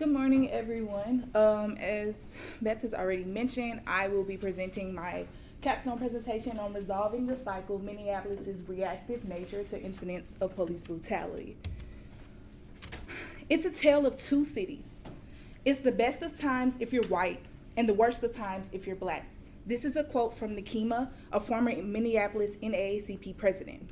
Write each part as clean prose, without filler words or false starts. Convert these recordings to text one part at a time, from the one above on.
Good morning, everyone. As Beth has already mentioned, I will be presenting my capstone presentation on resolving the cycle of Minneapolis's reactive nature to incidents of police brutality. It's a tale of two cities. It's the best of times if you're white, and the worst of times if you're black. This is a quote from Nekima, a former Minneapolis NAACP president.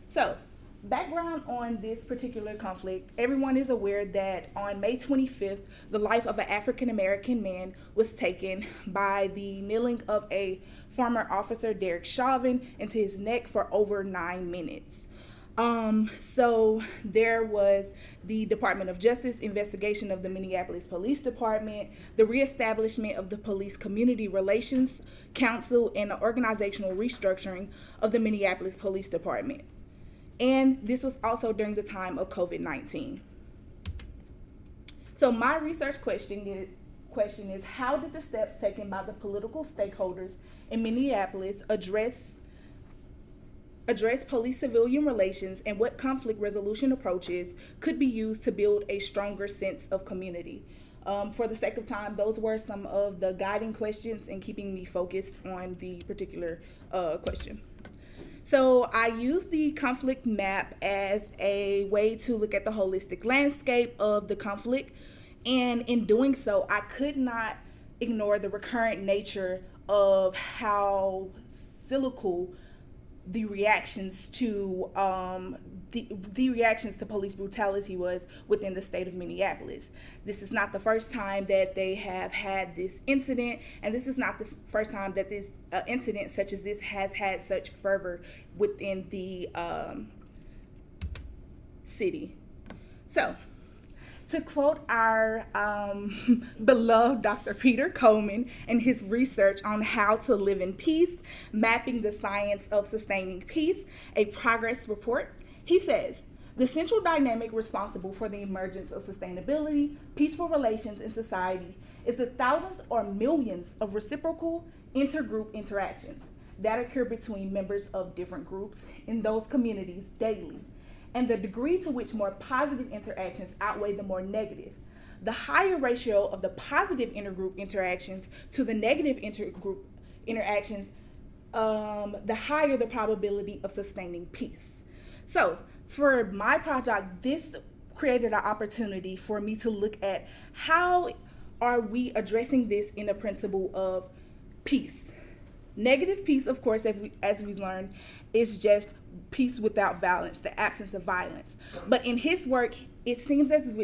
So, background on this particular conflict, everyone is aware that on May 25th, the life of an African American man was taken by the kneeling of a former officer, Derek Chauvin, into his neck for over 9 minutes. So there was the Department of Justice investigation of the Minneapolis Police Department, the reestablishment of the Police Community Relations Council, and the organizational restructuring of the Minneapolis Police Department. And this was also during the time of COVID-19. So my research question is how did the steps taken by the political stakeholders in Minneapolis address police-civilian relations, and what conflict resolution approaches could be used to build a stronger sense of community? For the sake of time, those were some of the guiding questions in keeping me focused on the particular question. So I used the conflict map as a way to look at the holistic landscape of the conflict, and in doing so, I could not ignore the recurrent nature of how cyclical the reactions to police brutality was within the state of Minneapolis. This is not the first time that they have had this incident, and this is not the first time that this incident such as this has had such fervor within the city. So, to quote our beloved Dr. Peter Coleman in his research on how to live in peace, mapping the science of sustaining peace, a progress report, he says, the central dynamic responsible for the emergence of sustainability, peaceful relations in society is the thousands or millions of reciprocal intergroup interactions that occur between members of different groups in those communities daily, and the degree to which more positive interactions outweigh the more negative. The higher ratio of the positive intergroup interactions to the negative intergroup interactions, the higher the probability of sustaining peace. So, for my project, this created an opportunity for me to look at how are we addressing this in the principle of peace. Negative peace, of course, as we've learned, is just peace without violence, the absence of violence. But in his work, it seems as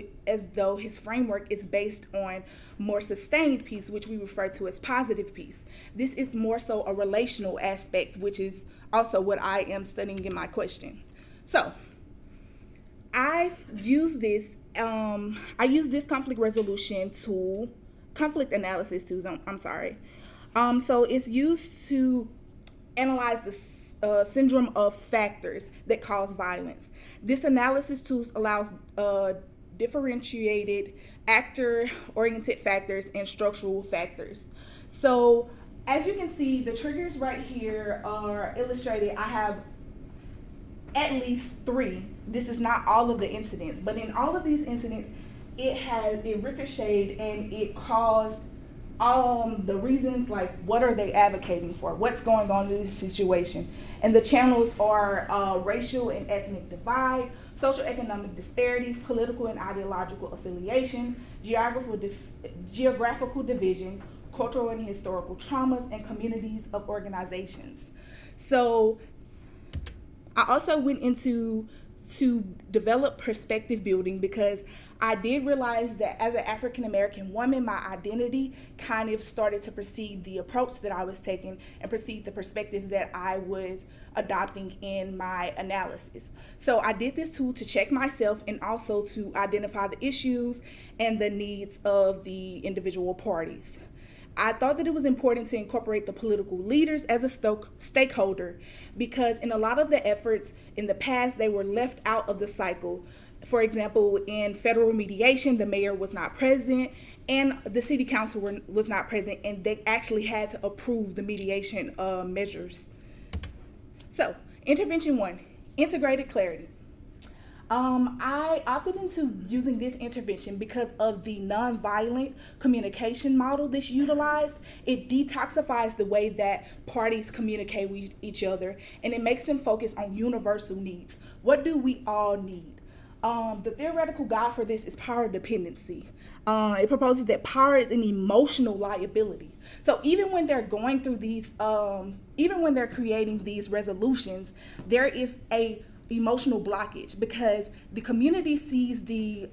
though his framework is based on more sustained peace, which we refer to as positive peace. This is more so a relational aspect, which is also what I am studying in my question. So, I've used this, I use this conflict analysis tool, so it's used to analyze the syndrome of factors that cause violence. This analysis tool allows differentiated actor-oriented factors and structural factors. So as you can see, the triggers right here are illustrated. I have at least 3. This is not all of the incidents, but in all of these incidents, it ricocheted and it caused the reasons, like what are they advocating for, what's going on in this situation. And the channels are racial and ethnic divide, social economic disparities, political and ideological affiliation, geographical division, cultural and historical traumas, and communities of organizations. So I also went into to develop perspective building because I did realize that as an African American woman, my identity kind of started to precede the approach that I was taking and precede the perspectives that I was adopting in my analysis. So I did this tool to check myself and also to identify the issues and the needs of the individual parties. I thought that it was important to incorporate the political leaders as a stakeholder because in a lot of the efforts in the past, they were left out of the cycle. For example, in federal mediation, the mayor was not present and the city council was not present, and they actually had to approve the mediation measures. So, intervention 1, integrated clarity. I opted into using this intervention because of the nonviolent communication model that's utilized. It detoxifies the way that parties communicate with each other, and it makes them focus on universal needs. What do we all need? The theoretical guide for this is power dependency. It proposes that power is an emotional liability. So even when they're going through these, even when they're creating these resolutions, there is a emotional blockage because the community sees the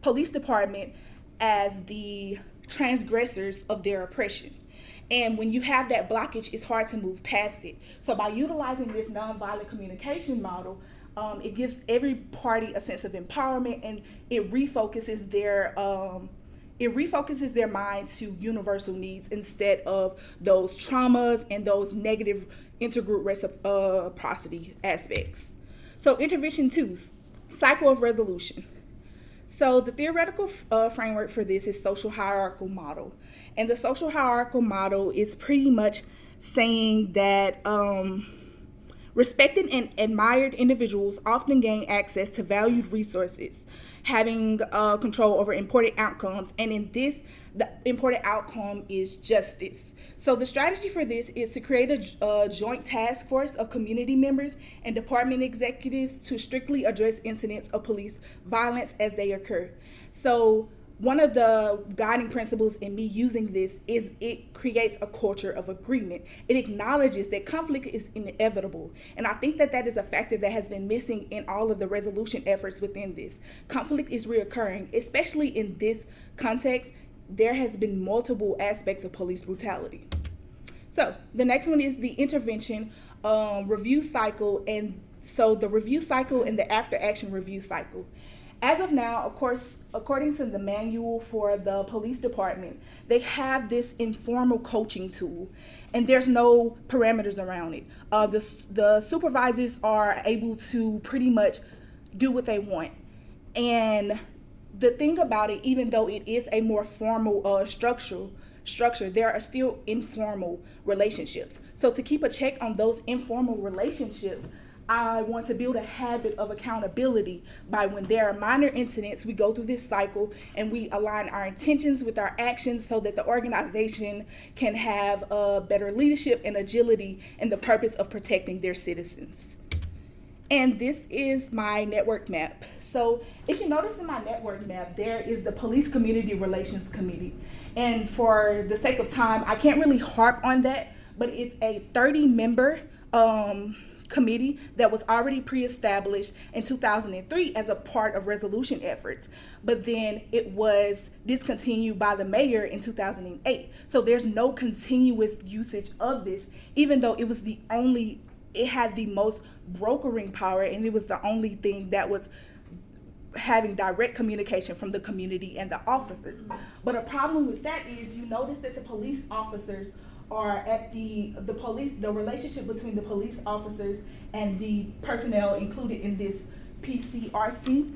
police department as the transgressors of their oppression. And when you have that blockage, it's hard to move past it. So by utilizing this nonviolent communication model, it gives every party a sense of empowerment, and it refocuses their mind to universal needs instead of those traumas and those negative intergroup reciprocity aspects. So intervention 2, cycle of resolution. So the theoretical framework for this is social hierarchical model. And the social hierarchical model is pretty much saying that respected and admired individuals often gain access to valued resources, having control over important outcomes. And in this, the important outcome is justice. So the strategy for this is to create a joint task force of community members and department executives to strictly address incidents of police violence as they occur. So one of the guiding principles in me using this is it creates a culture of agreement. It acknowledges that conflict is inevitable. And I think that that is a factor that has been missing in all of the resolution efforts within this. Conflict is reoccurring, especially in this context. There has been multiple aspects of police brutality. So the next one is the intervention review cycle. And so the review cycle and the after action review cycle. As of now, of course, according to the manual for the police department, they have this informal coaching tool, and there's no parameters around it. The supervisors are able to pretty much do what they want. And the thing about it, even though it is a more formal structure, there are still informal relationships. So to keep a check on those informal relationships, I want to build a habit of accountability by when there are minor incidents, we go through this cycle and we align our intentions with our actions so that the organization can have better leadership and agility in the purpose of protecting their citizens. And this is my network map. So if you notice in my network map, there is the Police Community Relations Committee. And for the sake of time, I can't really harp on that, but it's a 30-member committee that was already pre-established in 2003 as a part of resolution efforts, but then it was discontinued by the mayor in 2008. So there's no continuous usage of this, even though it had the most brokering power, and it was the only thing that was having direct communication from the community and the officers. But a problem with that is you notice that the police officers are at the relationship between the police officers and the personnel included in this PCRC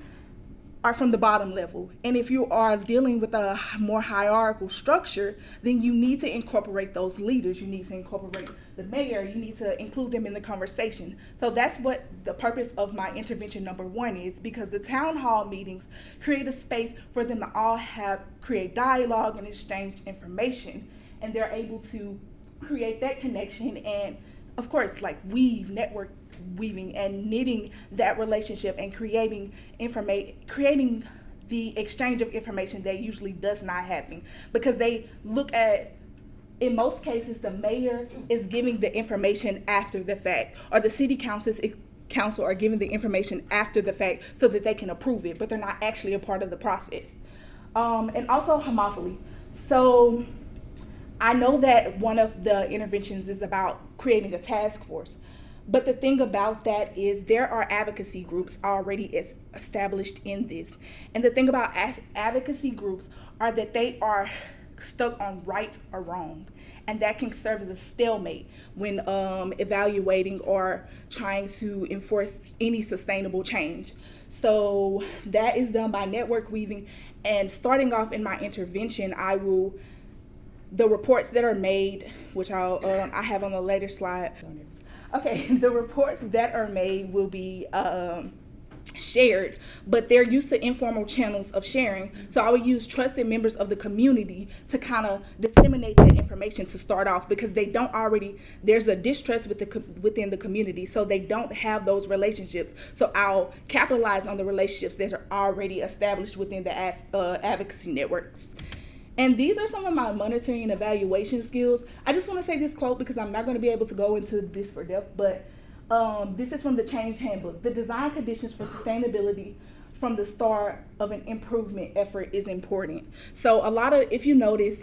are from the bottom level. And if you are dealing with a more hierarchical structure, then you need to incorporate those leaders. You need to incorporate the mayor. You need to include them in the conversation. So that's what the purpose of my intervention number 1 is, because the town hall meetings create a space for them to all create dialogue and exchange information. And they're able to create that connection and, of course, like network weaving and knitting that relationship and creating the exchange of information that usually does not happen, because they look at, in most cases, the mayor is giving the information after the fact, or the city council are giving the information after the fact so that they can approve it, but they're not actually a part of the process. And also homophily. So I know that one of the interventions is about creating a task force, but the thing about that is there are advocacy groups already established in this. And the thing about advocacy groups are that they are stuck on right or wrong. And that can serve as a stalemate when evaluating or trying to enforce any sustainable change. So that is done by network weaving. And starting off in my intervention, the reports that are made, which I have on the later slide, Okay, the reports that are made will be shared, but they're used to informal channels of sharing. So I would use trusted members of the community to kind of disseminate that information to start off, because they don't already, there's a distrust within the community, so they don't have those relationships. So I'll capitalize on the relationships that are already established within the advocacy networks. And these are some of my monitoring and evaluation skills. I just want to say this quote because I'm not going to be able to go into this for depth, but this is from the Change Handbook. The design conditions for sustainability from the start of an improvement effort is important. So if you notice,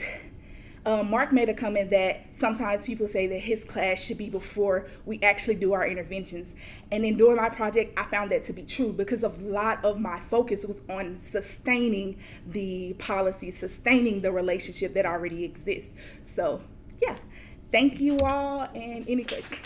Mark made a comment that sometimes people say that his class should be before we actually do our interventions. And in doing my project, I found that to be true because a lot of my focus was on sustaining the policy, sustaining the relationship that already exists. So yeah, thank you all, and any questions?